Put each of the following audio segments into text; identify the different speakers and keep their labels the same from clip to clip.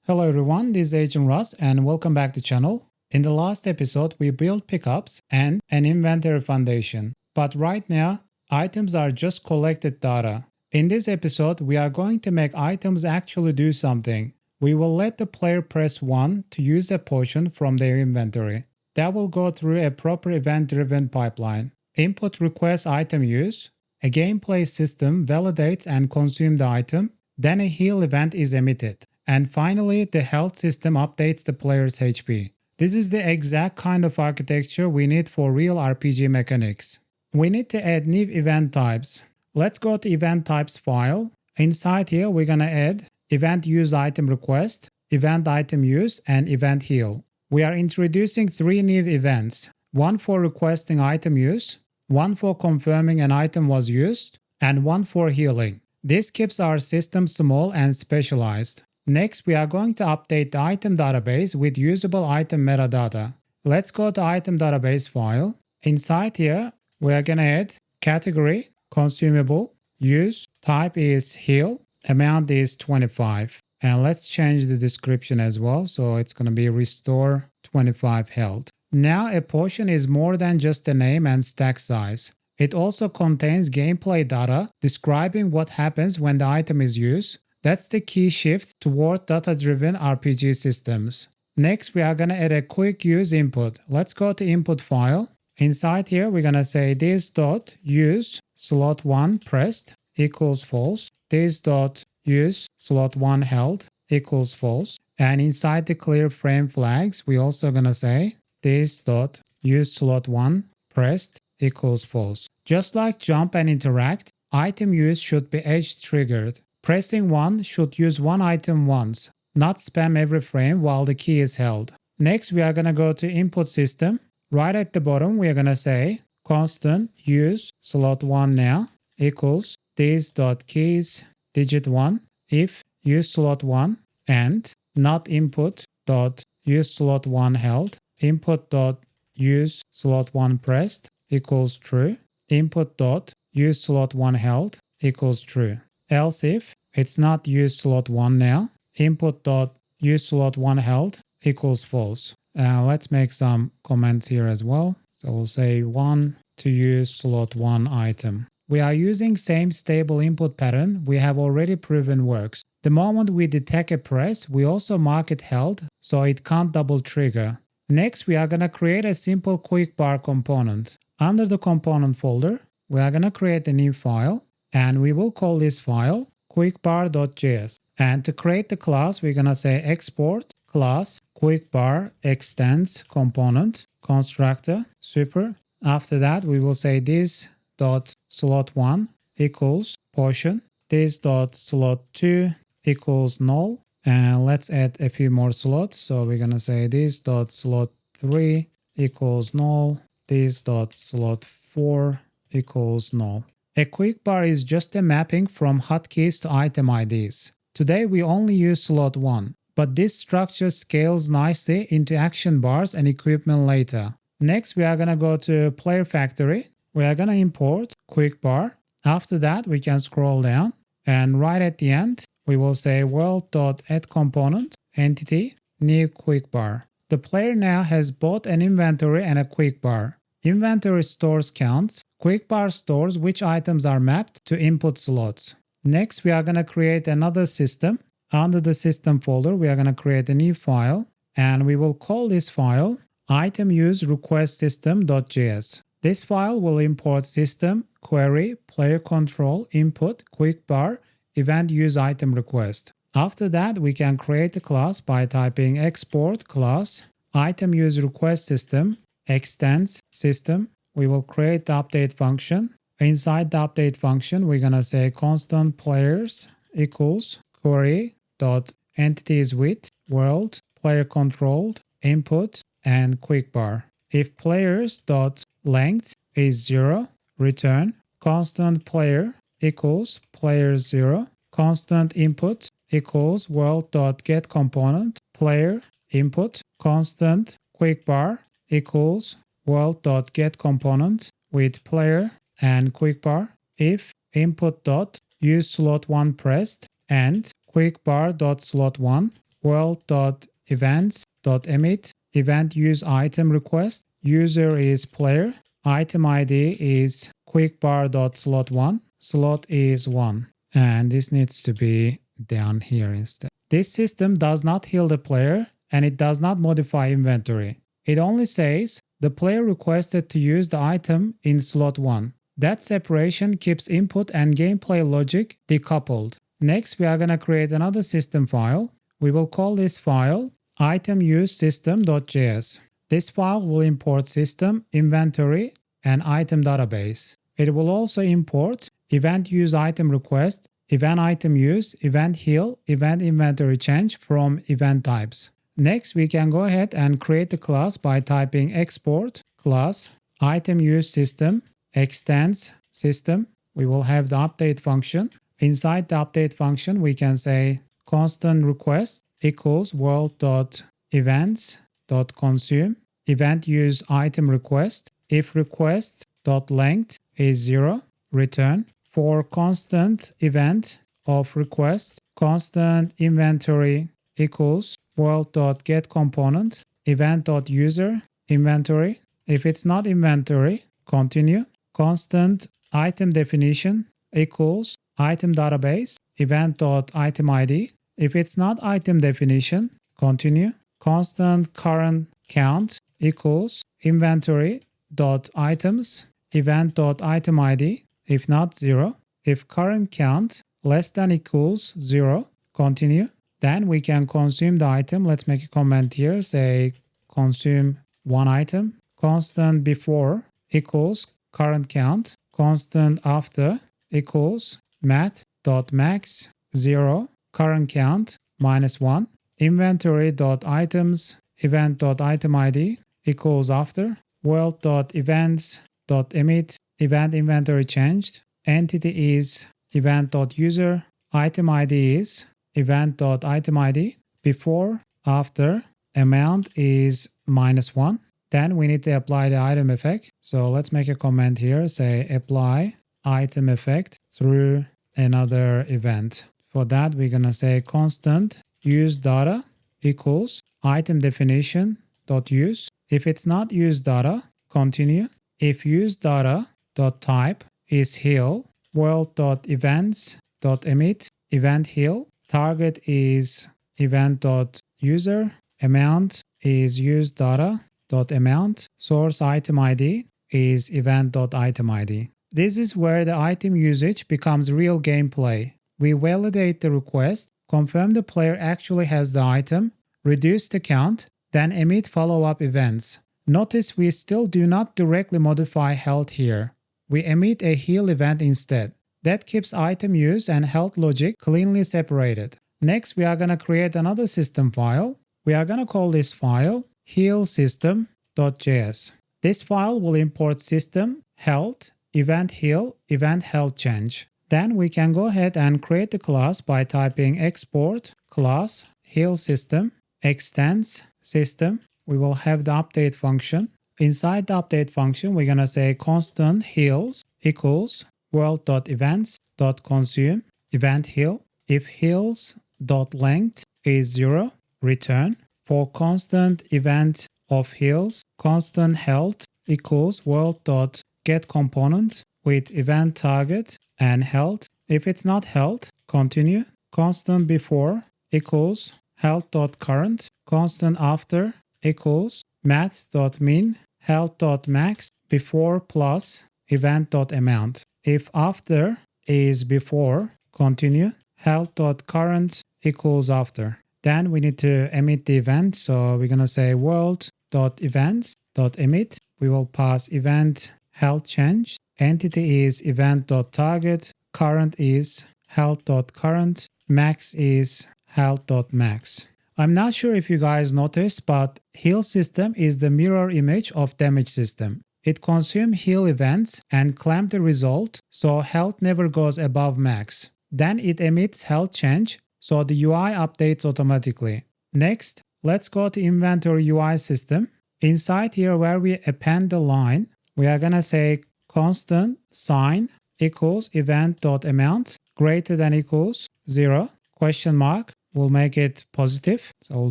Speaker 1: Hello everyone, this is AgentRuss and welcome back to the channel. In the last episode, we built pickups and an inventory foundation. But right now, items are just collected data. In this episode, we are going to make items actually do something. We will let the player press 1 to use a potion from their inventory. That will go through a proper event-driven pipeline. Input requests item use. A gameplay system validates and consumes the item. Then a heal event is emitted. And finally, the health system updates the player's HP. This is the exact kind of architecture we need for real RPG mechanics. We need to add new event types. Let's go to event types file. Inside here, we're going to add event use item request, event item use, and event heal. We are introducing 3 new events. One for requesting item use, one for confirming an item was used, and one for healing. This keeps our system small and specialized. Next, we are going to update the item database with usable item metadata. Let's go to item database file. Inside here, we are going to add category, consumable, use, type is heal, amount is 25. And let's change the description as well. So it's going to be restore 25 health. Now a potion is more than just a name and stack size. It also contains gameplay data describing what happens when the item is used. That's the key shift toward data-driven RPG systems. Next, we are going to add a quick use input. Let's go to input file. Inside here, we're going to say this.use slot 1 pressed equals false. This.use slot 1 held equals false. And inside the clear frame flags, we're also going to say this.use slot 1 pressed equals false. Just like jump and interact, item use should be edge triggered. Pressing 1 should use one item once, not spam every frame while the key is held. Next, we are going to go to input system. Right at the bottom, we are going to say constant use slot 1 now equals this.keys digit 1 if use slot 1 and not input dot use slot 1 held input dot use slot 1 pressed equals true input dot use slot 1 held equals true. Else if it's not use slot 1 now, input dot use slot 1 held equals false. Let's make some comments here as well. So we'll say 1 to use slot 1 item. We are using same stable input pattern we have already proven works. The moment we detect a press, we also mark it held so it can't double trigger. Next, we are going to create a simple Quickbar component. Under the component folder, we are going to create a new file. And we will call this file quickbar.js. And to create the class, we're going to say export class quickbar extends component constructor super. After that, we will say this.slot1 equals portion. This.slot2 equals null. And let's add a few more slots. So we're going to say this.slot3 equals null. This.slot4 equals null. A Quickbar is just a mapping from hotkeys to item IDs. Today we only use slot 1, but this structure scales nicely into action bars and equipment later. Next, we are going to go to Player Factory. We are going to import Quickbar. After that, we can scroll down, and right at the end, we will say world.addComponent entity new Quickbar. The player now has both an inventory and a Quickbar. Inventory stores counts. Quickbar stores which items are mapped to input slots. Next, we are going to create another system. Under the system folder, we are going to create a new file, and we will call this file ItemUseRequestSystem.js. This file will import system, query, player control, input, Quickbar, event use item request. After that, we can create a class by typing export class ItemUseRequestSystem extends system. We will create the update function. Inside the update function, we're going to say constant players equals query dot entities with world player controlled input and Quickbar. If players dot length is 0, return constant player equals player 0 constant input equals world dot get component player input constant Quickbar equals world.getComponent with player and Quickbar if input.useSlot1 pressed and Quickbar.slot1 world.events.emit, event use item request, user is player, item ID is quickbar.slot1, slot is 1. And this needs to be down here instead. This system does not heal the player and it does not modify inventory. It only says the player requested to use the item in slot 1. That separation keeps input and gameplay logic decoupled. Next, we are going to create another system file. We will call this file ItemUseSystem.js. This file will import system, inventory, and item database. It will also import event use item request, event item use, event heal, event inventory change from event types. Next, we can go ahead and create a class by typing export class ItemUseSystem extends system. We will have the update function. Inside the update function, we can say constant request equals world.events.consume event use item request. If request.length is 0, return. For constant event of request, constant inventory equals world.getComponent event.user inventory. If it's not inventory, continue. Constant item definition equals item database event.itemID. If it's not item definition, continue. Constant current count equals inventory.items event.itemID. If not 0. If current count less than equals 0, continue. Then we can consume the item. Let's make a comment here. Say consume one item. Constant before equals current count. Constant after equals math.max 0. Current count minus 1. Inventory.items event.itemID equals after. World.events.emit event inventory changed. Entity is event.user. Item ID is event.itemID. Before, after, amount is -1. Then we need to apply the item effect. So let's make a comment here. Say apply item effect through another event. For that, we're going to say constant use data equals item definition dot use. If it's not use data, continue. If use data dot type is heal, world.events.emit event heal. Target is event.user. Amount is use data.amount. Source item ID is event.itemID. This is where the item usage becomes real gameplay. We validate the request, confirm the player actually has the item, reduce the count, then emit follow-up events. Notice we still do not directly modify health here. We emit a heal event instead. That keeps item use and health logic cleanly separated. Next, we are going to create another system file. We are going to call this file HealSystem.js. This file will import system, health, event heal, event health change. Then we can go ahead and create a class by typing export class HealSystem extends system. We will have the update function. Inside the update function, we're going to say constant heals equals world.events.consume event heal. If heals.length is 0, return. For constant event of heals, constant health equals world.getComponent with event target and health. If it's not health, continue. Constant before equals health.current. Constant after equals math.min health.max before plus event.amount. If after is before, continue. Health.current equals after. Then we need to emit the event. So we're going to say world.events.emit. We will pass event health change. Entity is event.target. Current is health.current. Max is health.max. I'm not sure if you guys noticed, but HealSystem is the mirror image of damage system. It consumes heal events and clamp the result, so health never goes above max. Then it emits health change, so the UI updates automatically. Next, let's go to inventory UI system. Inside here where we append the line, we are gonna say constant sign equals event.amount greater than equals 0, question mark. we'll make it positive. So we'll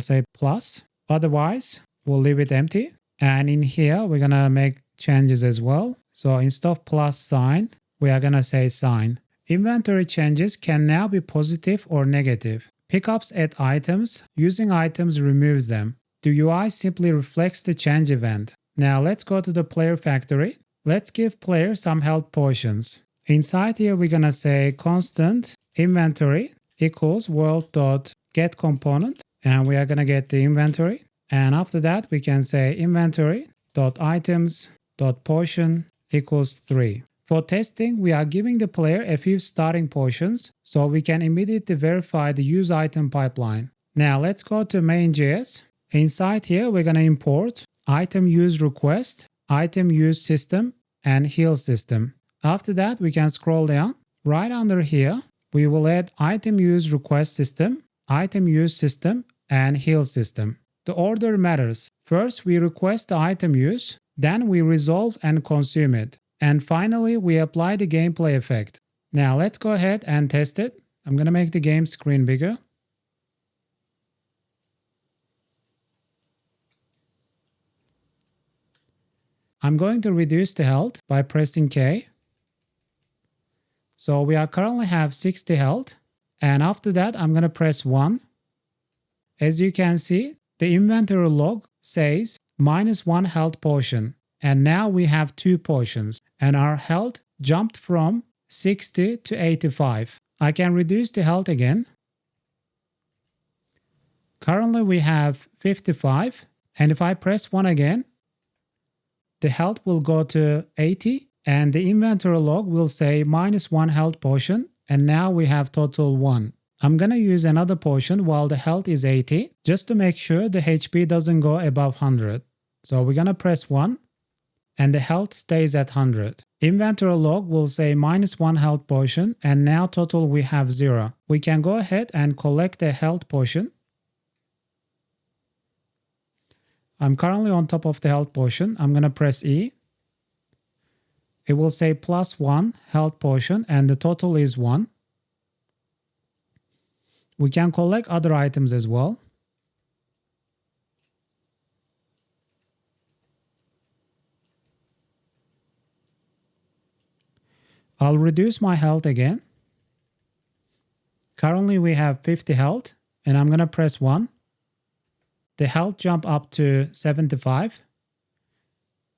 Speaker 1: say plus. Otherwise, we'll leave it empty. And in here, we're going to make changes as well. So instead of plus sign, we are going to say sign. Inventory changes can now be positive or negative. Pickups add items. Using items removes them. The UI simply reflects the change event. Now let's go to the player factory. Let's give player some health potions. Inside here, we're going to say constant inventory equals world.getComponent. And we are going to get the inventory. And after that, we can say inventory.items.potion equals 3. For testing, we are giving the player a few starting potions so we can immediately verify the use item pipeline. Now let's go to main.js. Inside here, we're going to import ItemUseRequest, ItemUseSystem, and HealSystem. After that, we can scroll down. Right under here, we will add ItemUseRequestSystem, ItemUseSystem, and HealSystem. The order matters. First, we request the item use, then we resolve and consume it. And finally, we apply the gameplay effect. Now let's go ahead and test it. I'm going to make the game screen bigger. I'm going to reduce the health by pressing K. So we are currently have 60 health. And after that, I'm going to press 1. As you can see, the inventory log says -1 health potion. And now we have 2 potions. And our health jumped from 60 to 85. I can reduce the health again. Currently we have 55. And if I press 1 again, the health will go to 80. And the inventory log will say -1 health potion. And now we have total 1. I'm going to use another potion while the health is 80, just to make sure the HP doesn't go above 100. So we're going to press 1, and the health stays at 100. Inventory log will say -1 health potion, and now total we have 0. We can go ahead and collect a health potion. I'm currently on top of the health potion. I'm going to press E. It will say +1 health potion, and the total is 1. We can collect other items as well. I'll reduce my health again. Currently we have 50 health, and I'm going to press 1. The health jump up to 75.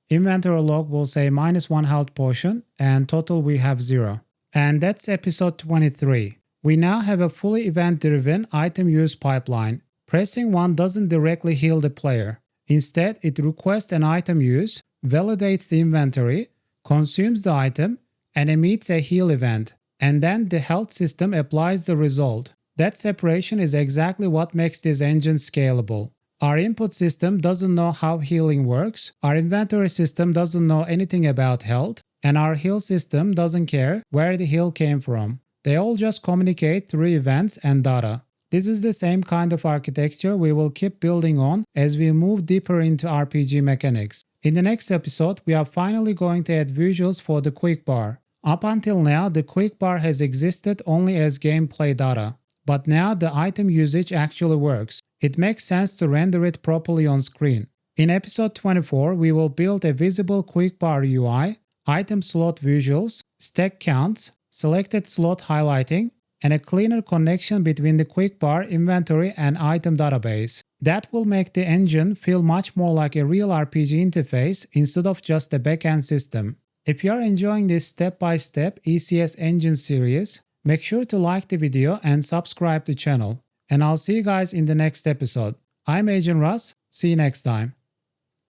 Speaker 1: Inventory log will say -1 health potion, and total we have 0. And that's episode 23. We now have a fully event-driven item use pipeline. Pressing 1 doesn't directly heal the player. Instead, it requests an item use, validates the inventory, consumes the item, and emits a heal event. And then the health system applies the result. That separation is exactly what makes this engine scalable. Our input system doesn't know how healing works, our inventory system doesn't know anything about health, and our heal system doesn't care where the heal came from. They all just communicate through events and data. This is the same kind of architecture we will keep building on as we move deeper into RPG mechanics. In the next episode, we are finally going to add visuals for the Quickbar. Up until now, the Quickbar has existed only as gameplay data. But now the item usage actually works. It makes sense to render it properly on screen. In episode 24, we will build a visible Quickbar UI, item slot visuals, stack counts, selected slot highlighting, and a cleaner connection between the Quickbar inventory and item database. That will make the engine feel much more like a real RPG interface instead of just a backend system. If you are enjoying this step-by-step ECS engine series, make sure to like the video and subscribe to the channel. And I'll see you guys in the next episode. I'm AgentRuss. See you next time.